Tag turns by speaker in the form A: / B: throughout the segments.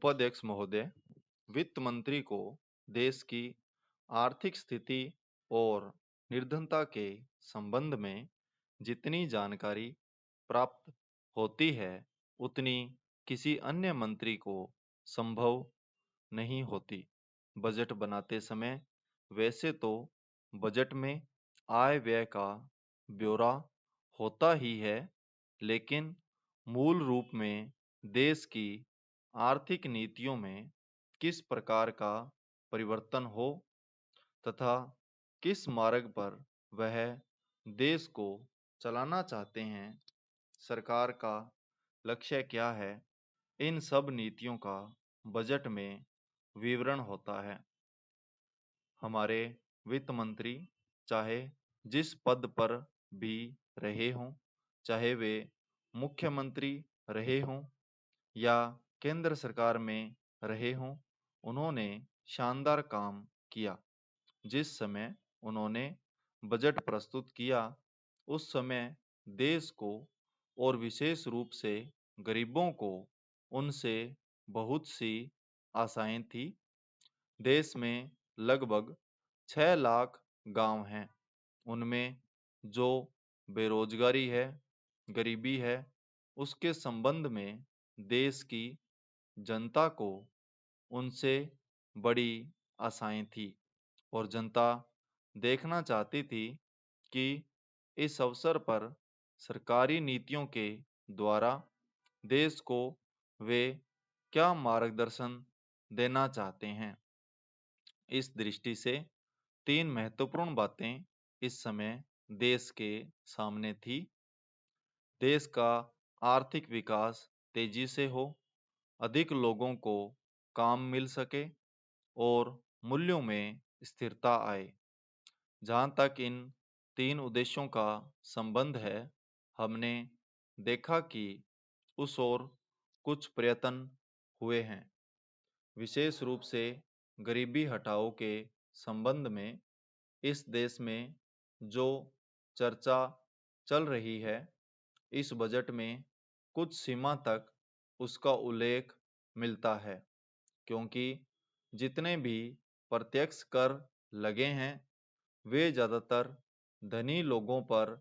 A: उपाध्यक्ष महोदय, वित्त मंत्री को देश की आर्थिक स्थिति और निर्धनता के संबंध में जितनी जानकारी प्राप्त होती है, उतनी किसी अन्य मंत्री को संभव नहीं होती। बजट बनाते समय वैसे तो बजट में आय व्यय का ब्यौरा होता ही है, लेकिन मूल रूप में देश की आर्थिक नीतियों में किस प्रकार का परिवर्तन हो तथा किस मार्ग पर वह देश को चलाना चाहते हैं, सरकार का लक्ष्य क्या है, इन सब नीतियों का बजट में विवरण होता है। हमारे वित्त मंत्री चाहे जिस पद पर भी रहे हों, चाहे वे मुख्यमंत्री रहे हों या केंद्र सरकार में रहे हों, उन्होंने शानदार काम किया। जिस समय उन्होंने बजट प्रस्तुत किया, उस समय देश को और विशेष रूप से गरीबों को उनसे बहुत सी आशाएं थी। देश में लगभग 6 लाख गांव हैं। उनमें जो बेरोजगारी है, गरीबी है, उसके संबंध में देश की जनता को उनसे बड़ी आशाएं थी और जनता देखना चाहती थी कि इस अवसर पर सरकारी नीतियों के द्वारा देश को वे क्या मार्गदर्शन देना चाहते हैं। इस दृष्टि से 3 महत्वपूर्ण बातें इस समय देश के सामने थी। देश का आर्थिक विकास तेजी से हो, अधिक लोगों को काम मिल सके और मूल्यों में स्थिरता आए। जहां तक इन 3 उद्देश्यों का संबंध है, हमने देखा कि उस ओर कुछ प्रयत्न हुए हैं। विशेष रूप से गरीबी हटाओ के संबंध में इस देश में जो चर्चा चल रही है, इस बजट में कुछ सीमा तक उसका उल्लेख मिलता है, क्योंकि जितने भी प्रत्यक्ष कर लगे हैं, वे ज़्यादातर धनी लोगों पर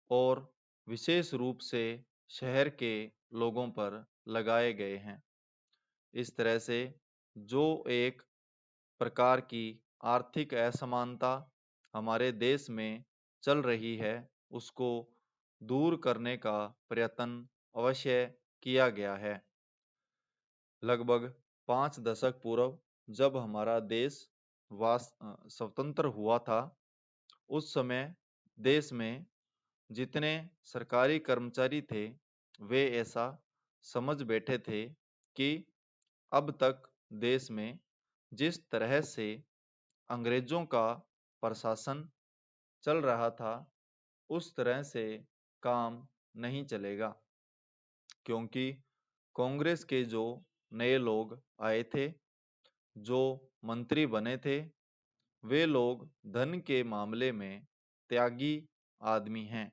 A: और विशेष रूप से शहर के लोगों पर लगाए गए हैं। इस तरह से जो एक प्रकार की आर्थिक असमानता हमारे देश में चल रही है, उसको दूर करने का प्रयत्न अवश्य किया गया है। लगभग 5 दशक पूर्व जब हमारा देश स्वतंत्र हुआ था, उस समय देश में जितने सरकारी कर्मचारी थे, वे ऐसा समझ बैठे थे कि अब तक देश में जिस तरह से अंग्रेजों का प्रशासन चल रहा था, उस तरह से काम नहीं चलेगा, क्योंकि कांग्रेस के जो नए लोग आए थे, जो मंत्री बने थे, वे लोग धन के मामले में त्यागी आदमी हैं।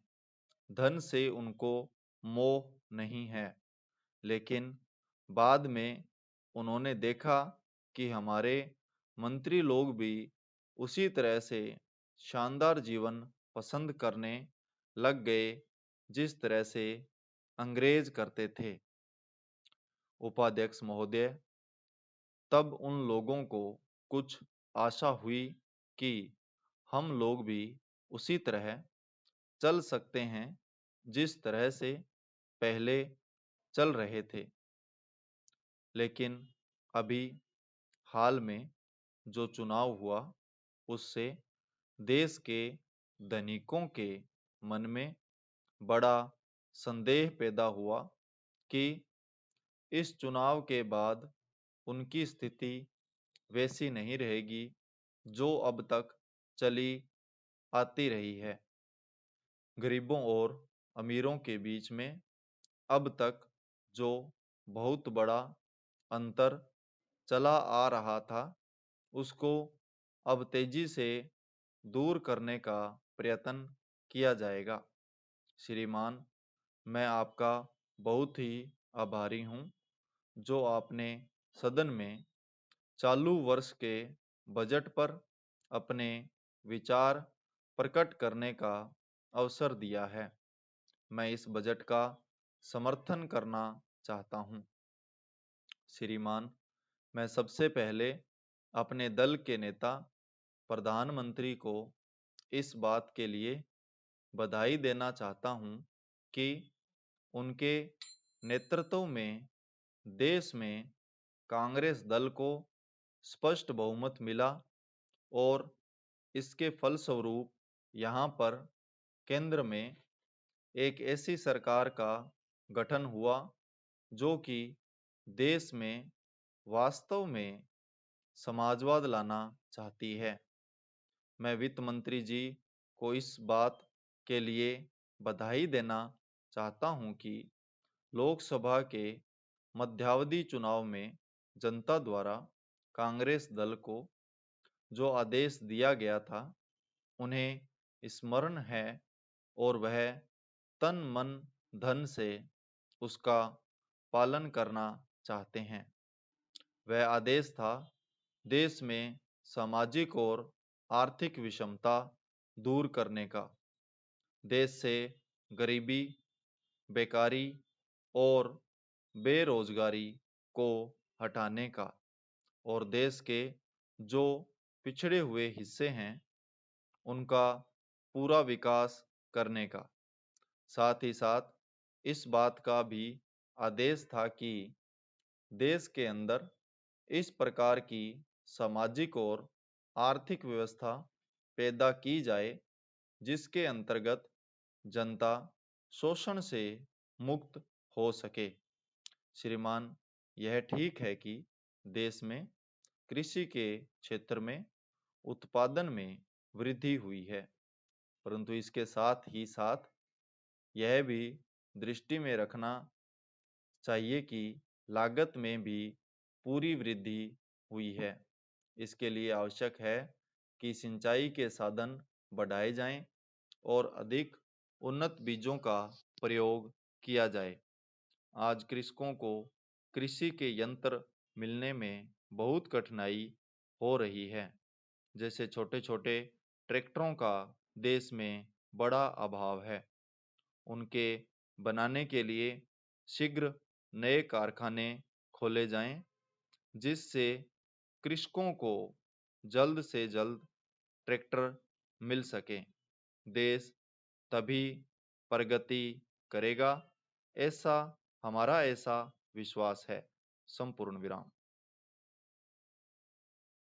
A: धन से उनको मोह नहीं है, लेकिन बाद में उन्होंने देखा कि हमारे मंत्री लोग भी उसी तरह से शानदार जीवन पसंद करने लग गए, जिस तरह से अंग्रेज करते थे। उपाध्यक्ष महोदय, तब उन लोगों को कुछ आशा हुई कि हम लोग भी उसी तरह चल सकते हैं, जिस तरह से पहले चल रहे थे। लेकिन अभी हाल में जो चुनाव हुआ, उससे देश के धनिकों के मन में बड़ा संदेह पैदा हुआ कि इस चुनाव के बाद उनकी स्थिति वैसी नहीं रहेगी जो अब तक चली आती रही है। गरीबों और अमीरों के बीच में अब तक जो बहुत बड़ा अंतर चला आ रहा था, उसको अब तेजी से दूर करने का प्रयत्न किया जाएगा। श्रीमान, मैं आपका बहुत ही आभारी हूँ, जो आपने सदन में चालू वर्ष के बजट पर अपने विचार प्रकट करने का अवसर दिया है। मैं इस बजट का समर्थन करना चाहता हूं। श्रीमान, मैं सबसे पहले अपने दल के नेता प्रधानमंत्री को इस बात के लिए बधाई देना चाहता हूं कि उनके नेतृत्व में देश में कांग्रेस दल को स्पष्ट बहुमत मिला और इसके फलस्वरूप यहाँ पर केंद्र में एक ऐसी सरकार का गठन हुआ जो कि देश में वास्तव में समाजवाद लाना चाहती है। मैं वित्त मंत्री जी को इस बात के लिए बधाई देना चाहता हूं कि लोकसभा के मध्यावधि चुनाव में जनता द्वारा कांग्रेस दल को जो आदेश दिया गया था उन्हें स्मरण है और वह तन मन धन से उसका पालन करना चाहते हैं। वह आदेश था देश में सामाजिक और आर्थिक विषमता दूर करने का, देश से गरीबी, बेकारी और बेरोजगारी को हटाने का और देश के जो पिछड़े हुए हिस्से हैं उनका पूरा विकास करने का। साथ ही साथ इस बात का भी आदेश था कि देश के अंदर इस प्रकार की सामाजिक और आर्थिक व्यवस्था पैदा की जाए जिसके अंतर्गत जनता शोषण से मुक्त हो सके। श्रीमान, यह ठीक है कि देश में कृषि के क्षेत्र में उत्पादन में वृद्धि हुई है, परंतु इसके साथ ही साथ यह भी दृष्टि में रखना चाहिए कि लागत में भी पूरी वृद्धि हुई है। इसके लिए आवश्यक है कि सिंचाई के साधन बढ़ाए जाएं और अधिक उन्नत बीजों का प्रयोग किया जाए। आज कृषकों को कृषि के यंत्र मिलने में बहुत कठिनाई हो रही है। जैसे छोटे छोटे ट्रैक्टरों का देश में बड़ा अभाव है। उनके बनाने के लिए शीघ्र नए कारखाने खोले जाएं जिससे कृषकों को जल्द से जल्द ट्रैक्टर मिल सके। देश तभी प्रगति करेगा, ऐसा हमारा ऐसा विश्वास है। संपूर्ण विराम।